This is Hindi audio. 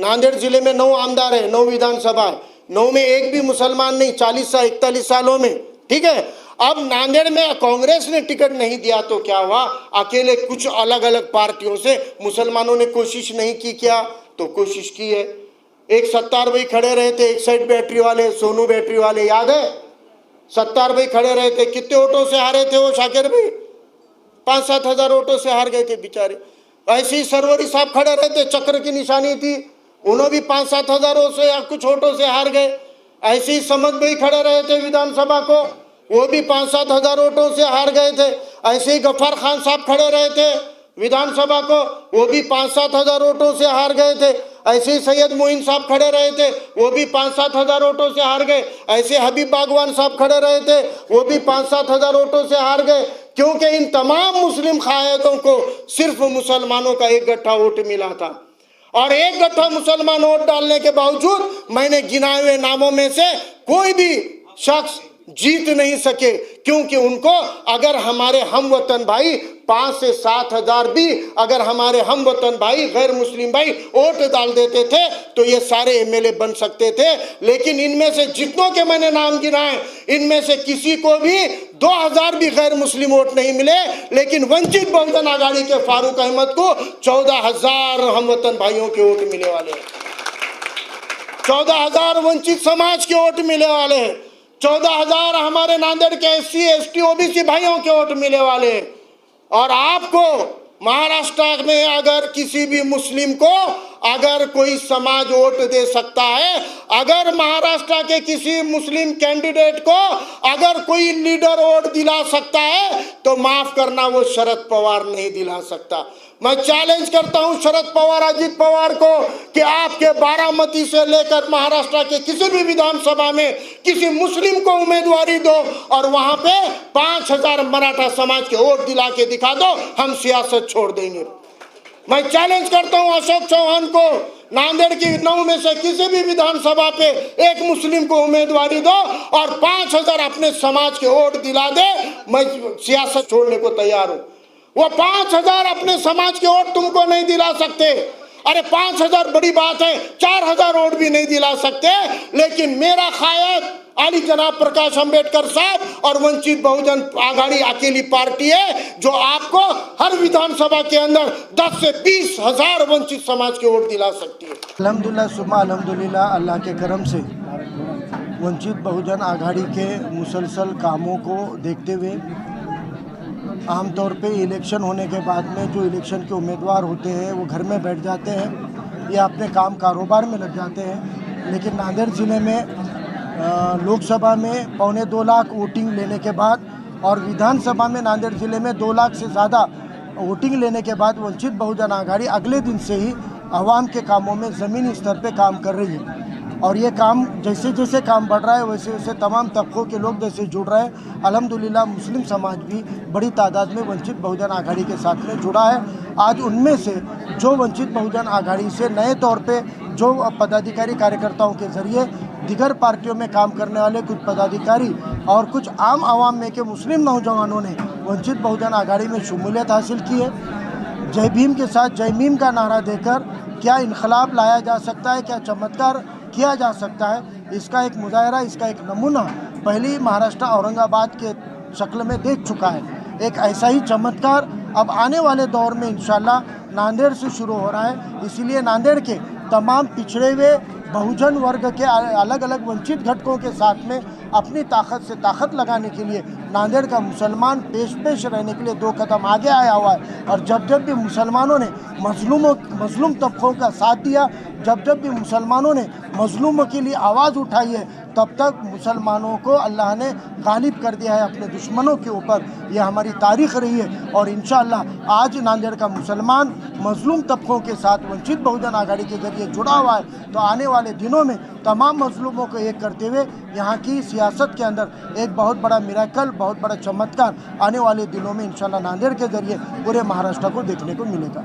नांदेड़ जिले में 9 आमदार है, 9 विधानसभा है, 9 में एक भी मुसलमान नहीं 41 सालों में। ठीक है, अब नांदेड़ में कांग्रेस ने टिकट नहीं दिया तो क्या हुआ, अकेले कुछ अलग अलग पार्टियों से मुसलमानों ने कोशिश नहीं की क्या, तो कोशिश की है। एक सत्तार भाई खड़े रहे थे, एक साइड बैटरी वाले, सोनू बैटरी वाले, याद है? सत्तार भाई खड़े रहे थे, कितने वोटों से हारे थे वो शाकिर भाई? 5-7 हजार वोटों से हार गए थे बेचारे। ऐसे ही सरवरी साहब खड़े रहे थे, चक्र की निशानी थी, उन्होंने भी 5-7 हजारों से या कुछ वोटों से हार गए। ऐसे ही समद भाई खड़े रहे थे विधानसभा को, वो भी 5-7 हजार वोटों से हार गए थे। ऐसे ही गफ्फार खान साहब खड़े रहे थे विधानसभा को, वो भी 5-7 हजार वोटों से हार गए थे। ऐसे ही सैयद मोइन साहब खड़े रहे थे, वो भी 5-7 हजार वोटों से हार गए। ऐसे हबीब बागवान साहब खड़े रहे थे, वो भी 5-7 हजार वोटों से हार गए, क्योंकि इन तमाम मुस्लिम कायदों को सिर्फ मुसलमानों का एक गट्ठा वोट मिला था। और एक गट्ठा मुसलमान वोट डालने के बावजूद मैंने गिनाए हुए नामों में से कोई भी शख्स जीत नहीं सके, क्योंकि उनको अगर हमारे हम वतन भाई 5 से 7 हजार भी अगर हमारे हम वतन भाई गैर मुस्लिम भाई वोट डाल देते थे तो ये सारे एमएलए बन सकते थे। लेकिन इनमें से जितनों के मैंने नाम गिनाए, इनमें से किसी को भी 2000 भी गैर मुस्लिम वोट नहीं मिले, लेकिन वंचित बहुजन आघाड़ी के फारूक अहमद को 14,000 हम वतन भाइयों के वोट मिले वाले हैं। 14,000 वंचित समाज के वोट मिले वाले हैं। 14,000 हमारे नांदेड़ के SC ST OBC भाइयों के वोट मिले वाले हैं। और आपको महाराष्ट्र में अगर किसी भी मुस्लिम को अगर कोई समाज वोट दे सकता है, अगर महाराष्ट्र के किसी मुस्लिम कैंडिडेट को अगर कोई लीडर वोट दिला सकता है, तो माफ करना वो शरद पवार नहीं दिला सकता। मैं चैलेंज करता हूं शरद पवार, अजित पवार को कि आपके बारामती से लेकर महाराष्ट्र के किसी भी विधानसभा में किसी मुस्लिम को उम्मीदवारी दो और वहां पे 5,000 मराठा समाज के वोट दिला के दिखा दो, हम सियासत छोड़ देंगे। मैं चैलेंज करता हूं अशोक चौहान को, नांदेड़ की 9 में से किसी भी विधानसभा पे एक मुस्लिम को उम्मीदवारी दो और 5,000 अपने समाज के वोट दिला दे, मैं सियासत छोड़ने को तैयार हूं। वो 5,000 अपने समाज के वोट तुमको नहीं दिला सकते। अरे 5,000 बड़ी बात है, 4,000 वोट भी नहीं दिला सकते, लेकिन मेरा कायद आली जनाब प्रकाश अंबेडकर साहब और वंचित बहुजन आघाड़ी अकेली पार्टी है जो आपको हर विधानसभा के अंदर 10 से 20 हजार वंचित समाज के वोट दिला सकती है। अल्हम्दुलिल्लाह सुम्मा अल्हम्दुलिल्लाह, अल्लाह के करम से वंचित बहुजन आघाड़ी के मुसलसल कामों को देखते हुए आमतौर पे इलेक्शन होने के बाद में जो इलेक्शन के उम्मीदवार होते हैं वो घर में बैठ जाते हैं या अपने काम कारोबार में लग जाते हैं। लेकिन नांदेड़ ज़िले में लोकसभा में 2.25 लाख वोटिंग लेने के बाद और विधानसभा में नांदेड़ ज़िले में 2 लाख से ज़्यादा वोटिंग लेने के बाद वंचित बहुजन आघाड़ी अगले दिन से ही आवाम के कामों में ज़मीनी स्तर पे काम कर रही है। और ये काम जैसे जैसे काम बढ़ रहा है वैसे वैसे तमाम तबकों के लोग जैसे जुड़ रहे हैं। अल्हम्दुलिल्लाह मुस्लिम समाज भी बड़ी तादाद में वंचित बहुजन आघाड़ी के साथ में जुड़ा है। आज उनमें से जो वंचित बहुजन आघाड़ी से नए तौर पे जो पदाधिकारी कार्यकर्ताओं के ज़रिए दिगर पार्टियों में काम करने वाले कुछ पदाधिकारी और कुछ आम आवाम में के मुस्लिम नौजवानों ने वंचित बहुजन आघाड़ी में शमूलियत हासिल की है। जय भीम के साथ जय मीम का नारा देकर क्या इनकलाब लाया जा सकता है, क्या चमत्कार किया जा सकता है, इसका एक मुजाहरा, इसका एक नमूना पहले महाराष्ट्र औरंगाबाद के शक्ल में देख चुका है। एक ऐसा ही चमत्कार अब आने वाले दौर में इंशाल्लाह नांदेड़ से शुरू हो रहा है। इसीलिए नांदेड़ के तमाम पिछड़े हुए बहुजन वर्ग के अलग अलग वंचित घटकों के साथ में अपनी ताकत से ताकत लगाने के लिए नांदेड़ का मुसलमान पेश रहने के लिए 2 कदम आगे आया हुआ है। और जब जब भी मुसलमानों ने मजलूम तबकों का साथ दिया, जब जब भी मुसलमानों ने मजलूमों के लिए आवाज़ उठाई है, तब तक मुसलमानों को अल्लाह ने गालिब कर दिया है अपने दुश्मनों के ऊपर। यह हमारी तारीख़ रही है और इंशाअल्लाह आज नांदेड़ का मुसलमान मजलूम तबकों के साथ वंचित बहुजन आघाड़ी के जरिए जुड़ा हुआ है। तो आने वाले दिनों में तमाम मजलूमों को एक करते हुए यहाँ की सियासत के अंदर एक बहुत बड़ा मिराकल, बहुत बड़ा चमत्कार आने वाले दिनों में इंशाअल्लाह नांदेड़ के जरिए पूरे महाराष्ट्र को देखने को मिलेगा।